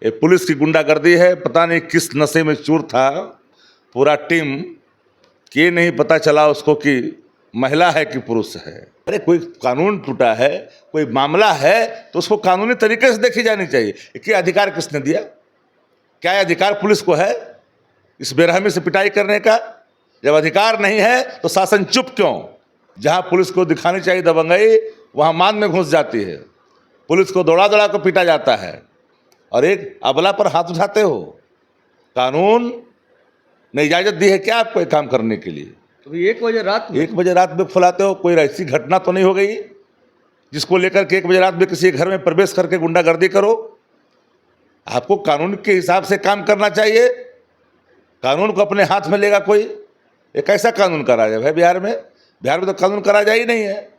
ये पुलिस की गुंडागर्दी है। पता नहीं किस नशे में चूर था पूरा टीम, कि ये नहीं पता चला उसको कि महिला है कि पुरुष है। अरे कोई कानून टूटा है, कोई मामला है तो उसको कानूनी तरीके से देखी जानी चाहिए कि अधिकार किसने दिया, क्या अधिकार पुलिस को है इस बेरहमी से पिटाई करने का। जब अधिकार नहीं है तो शासन चुप क्यों? जहां पुलिस को दिखानी चाहिए दबंगई, वहां मान में घुस जाती है। पुलिस को दौड़ा दौड़ा कर पीटा जाता है और एक अबला पर हाथ उठाते हो। कानून ने इजाजत दी है क्या आपको ये काम करने के लिए? तो 1 बजे रात में फुलाते हो। कोई ऐसी घटना तो नहीं हो गई जिसको लेकर के 1 बजे रात में किसी घर में प्रवेश करके गुंडागर्दी करो? आपको कानून के हिसाब से काम करना चाहिए। कानून को अपने हाथ में लेगा कोई? एक ऐसा कानून का राज है भाई बिहार में। बिहार में तो कानून का राज ही नहीं है।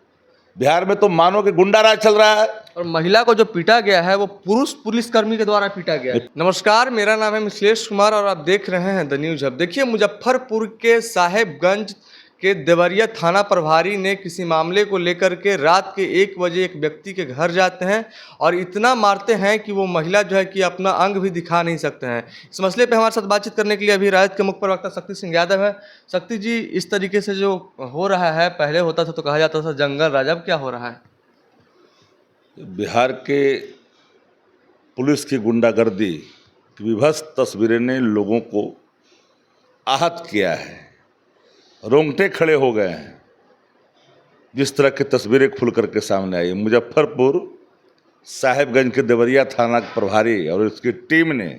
बिहार में तो मानो कि गुंडा राज चल रहा है। और महिला को जो पीटा गया है वो पुरुष पुलिसकर्मी के द्वारा पीटा गया है। नमस्कार, मेरा नाम है मिथिलेश कुमार और आप देख रहे हैं द न्यूज हब। देखिए, मुजफ्फरपुर के साहेबगंज के देवरिया थाना प्रभारी ने किसी मामले को लेकर के रात के 1 बजे एक व्यक्ति के घर जाते हैं और इतना मारते हैं कि वो महिला जो है कि अपना अंग भी दिखा नहीं सकते हैं। इस मसले पे हमारे साथ बातचीत करने के लिए अभी राजद के मुख्य प्रवक्ता शक्ति सिंह यादव है। शक्ति जी, इस तरीके से जो हो रहा है, पहले होता था तो कहा जाता था जंगल राज, अब क्या हो रहा है? बिहार के पुलिस की गुंडागर्दी की विभत्स तस्वीरें ने लोगों को आहत किया है। रोंगटे खड़े हो गए हैं जिस तरह की तस्वीरें खुल करके सामने आई। मुजफ्फरपुर साहेबगंज के देवरिया थाना प्रभारी और उसकी टीम ने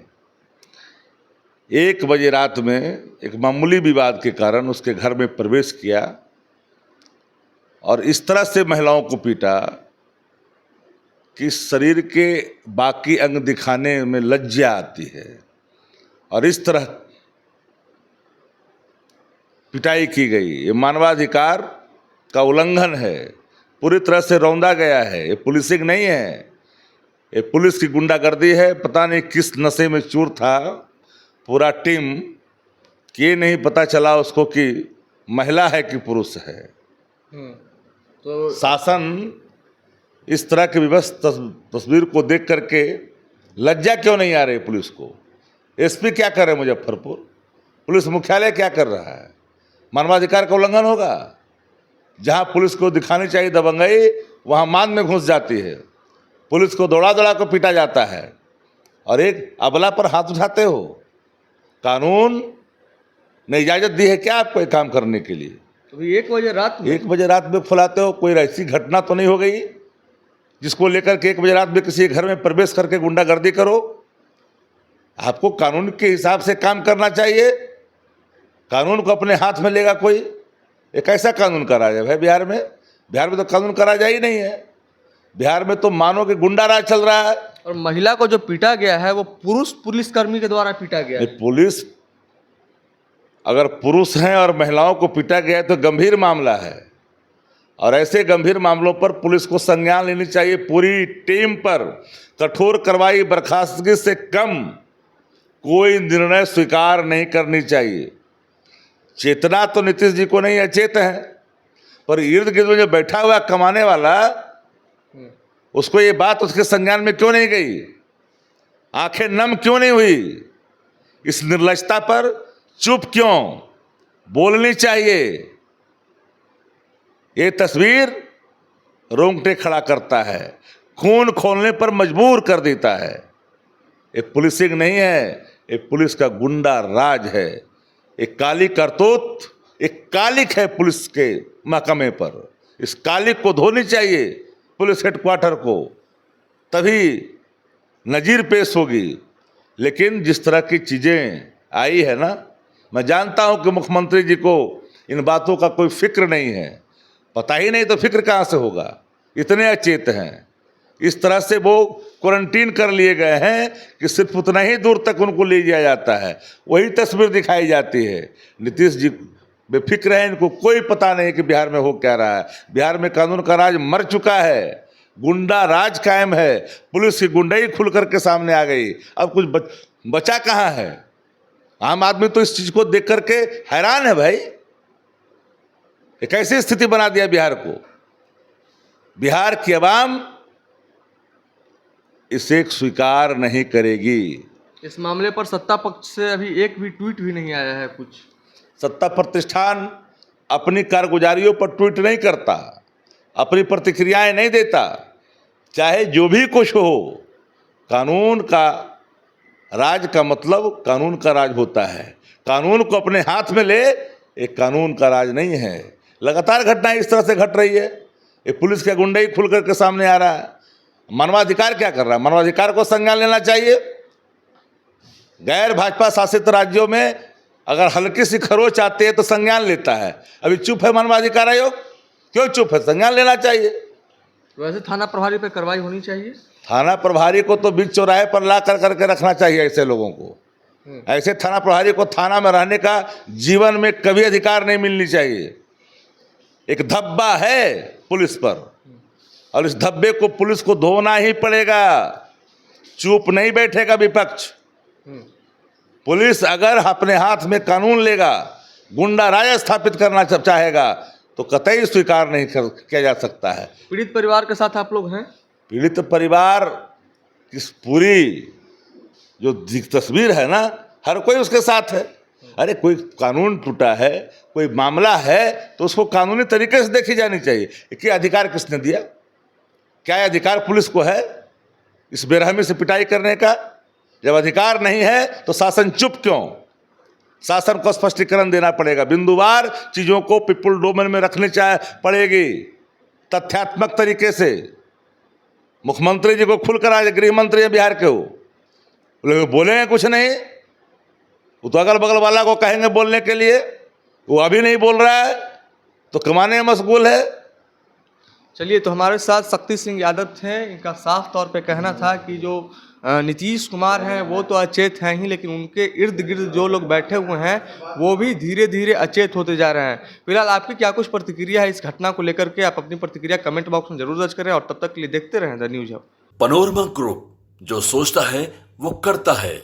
1 बजे रात में एक मामूली विवाद के कारण उसके घर में प्रवेश किया और इस तरह से महिलाओं को पीटा कि शरीर के बाकी अंग दिखाने में लज्जा आती है। और इस तरह पिटाई की गई। ये मानवाधिकार का उल्लंघन है, पूरी तरह से रौंदा गया है। ये पुलिसिंग नहीं है, ये पुलिस की गुंडागर्दी है। पता नहीं किस नशे में चूर था पूरा टीम, कि ये नहीं पता चला उसको कि महिला है कि पुरुष है। तो शासन इस तरह की विवश तस्वीर को देख करके लज्जा क्यों नहीं आ रही पुलिस को? एसपी क्या कर रहे हैं मुजफ्फरपुर? पुलिस मुख्यालय क्या कर रहा है? मानवाधिकार का उल्लंघन होगा। जहां पुलिस को दिखानी चाहिए दबंगई, वहां मान में घुस जाती है। पुलिस को दौड़ा दौड़ा कर पीटा जाता है और एक अबला पर हाथ उठाते हो। कानून ने इजाजत दी है क्या आपको ये काम करने के लिए? तो 1 बजे रात में फुलाते हो। कोई ऐसी घटना तो नहीं हो गई जिसको लेकर के 1 बजे रात में किसी घर में प्रवेश करके गुंडागर्दी करो? आपको कानून के हिसाब से काम करना चाहिए। कानून को अपने हाथ में लेगा कोई? एक ऐसा कानून का राज है भाई बिहार में। बिहार में तो कानून का राज ही नहीं है। बिहार में तो मानो कि गुंडा राज चल रहा है। और महिला को जो पीटा गया है वो पुरुष पुलिसकर्मी के द्वारा पीटा गया है। पुलिस अगर पुरुष हैं और महिलाओं को पीटा गया है तो गंभीर मामला है और ऐसे गंभीर मामलों पर पुलिस को संज्ञान लेनी चाहिए। पूरी टीम पर कठोर कार्रवाई, बर्खास्तगी से कम कोई निर्णय स्वीकार नहीं करनी चाहिए। चेतना तो नीतीश जी को नहीं, अचेत है, पर इर्द गिर्द में जो बैठा हुआ कमाने वाला, उसको ये बात उसके संज्ञान में क्यों नहीं गई? आंखें नम क्यों नहीं हुई? इस निर्लजता पर चुप क्यों? बोलनी चाहिए। ये तस्वीर रोंगटे खड़ा करता है, खून खोलने पर मजबूर कर देता है। ये पुलिसिंग नहीं है, ये पुलिस का गुंडा राज है। एक काली करतूत, एक कालिक है पुलिस के महकमे पर। इस कालिक को धोनी चाहिए पुलिस हेडक्वार्टर को, तभी नजीर पेश होगी। लेकिन जिस तरह की चीज़ें आई है ना, मैं जानता हूं कि मुख्यमंत्री जी को इन बातों का कोई फिक्र नहीं है। पता ही नहीं तो फिक्र कहाँ से होगा? इतने अचेत हैं। इस तरह से वो क्वारंटीन कर लिए गए हैं कि सिर्फ उतना ही दूर तक उनको ले जाया जाता है, वही तस्वीर दिखाई जाती है। नीतीश जी बेफिक्र है, इनको कोई पता नहीं कि बिहार में हो क्या रहा है। बिहार में कानून का राज मर चुका है, गुंडा राज कायम है। पुलिस की गुंडाई खुल करके सामने आ गई। अब कुछ बचा कहाँ है? आम आदमी तो इस चीज को देख करके हैरान है भाई। एक ऐसी स्थिति बना दिया बिहार को। बिहार की आवाम इसे स्वीकार नहीं करेगी। इस मामले पर सत्ता पक्ष से अभी एक भी ट्वीट भी नहीं आया है कुछ। सत्ता प्रतिष्ठान अपनी कारगुजारियों पर ट्वीट नहीं करता, अपनी प्रतिक्रियाएं नहीं देता। चाहे जो भी कुछ हो, कानून का राज का मतलब कानून का राज होता है। कानून को अपने हाथ में ले, एक कानून का राज नहीं है। लगातार घटनाएं इस तरह से घट रही है। ये पुलिस का गुंडाई खुल करके सामने आ रहा है। मानवाधिकार क्या कर रहा है? मानवाधिकार को संज्ञान लेना चाहिए। गैर भाजपा शासित राज्यों में अगर हल्की सी खरोच आती है तो संज्ञान लेता है। अभी चुप है मानवाधिकार आयोग, क्यों चुप है? संज्ञान लेना चाहिए। वैसे थाना प्रभारी पर कार्रवाई होनी चाहिए। थाना प्रभारी को तो बीच चौराहे पर ला कर करके रखना चाहिए ऐसे लोगों को। ऐसे थाना प्रभारी को थाना में रहने का जीवन में कभी अधिकार नहीं मिलनी चाहिए। एक धब्बा है पुलिस पर, और इस धब्बे को पुलिस को धोना ही पड़ेगा। चुप नहीं बैठेगा विपक्ष। पुलिस अगर अपने हाथ में कानून लेगा, गुंडा राज स्थापित करना चाहेगा, तो कतई स्वीकार नहीं किया जा सकता है। पीड़ित परिवार के साथ आप लोग हैं? पीड़ित परिवार की पूरी जो तस्वीर है ना, हर कोई उसके साथ है। अरे कोई कानून टूटा है, कोई मामला है, तो उसको कानूनी तरीके से देखी जानी चाहिए कि अधिकार किसने दिया। क्या अधिकार पुलिस को है इस बेरहमी से पिटाई करने का? जब अधिकार नहीं है तो शासन चुप क्यों? शासन को स्पष्टीकरण देना पड़ेगा। बिंदुवार चीज़ों को पीपुल डोमेन में रखनी पड़ेगी, तथ्यात्मक तरीके से। मुख्यमंत्री जी को खुलकर आज, गृह मंत्री हैं बिहार के, वो बोलेंगे कुछ नहीं, वो तो अगल बगल वाला को कहेंगे बोलने के लिए। वो अभी नहीं बोल रहा है तो कमाने में मशगूल है। चलिए, तो हमारे साथ शक्ति सिंह यादव थे। इनका साफ तौर पे कहना था कि जो नीतीश कुमार हैं वो तो अचेत हैं ही, लेकिन उनके इर्द गिर्द जो लोग बैठे हुए हैं वो भी धीरे धीरे अचेत होते जा रहे हैं। फिलहाल आपकी क्या कुछ प्रतिक्रिया है इस घटना को लेकर के? आप अपनी प्रतिक्रिया कमेंट बॉक्स में जरूर दर्ज करें, और तब तक के लिए देखते रहें the news hub. Panorama group, जो सोचता है वो करता है।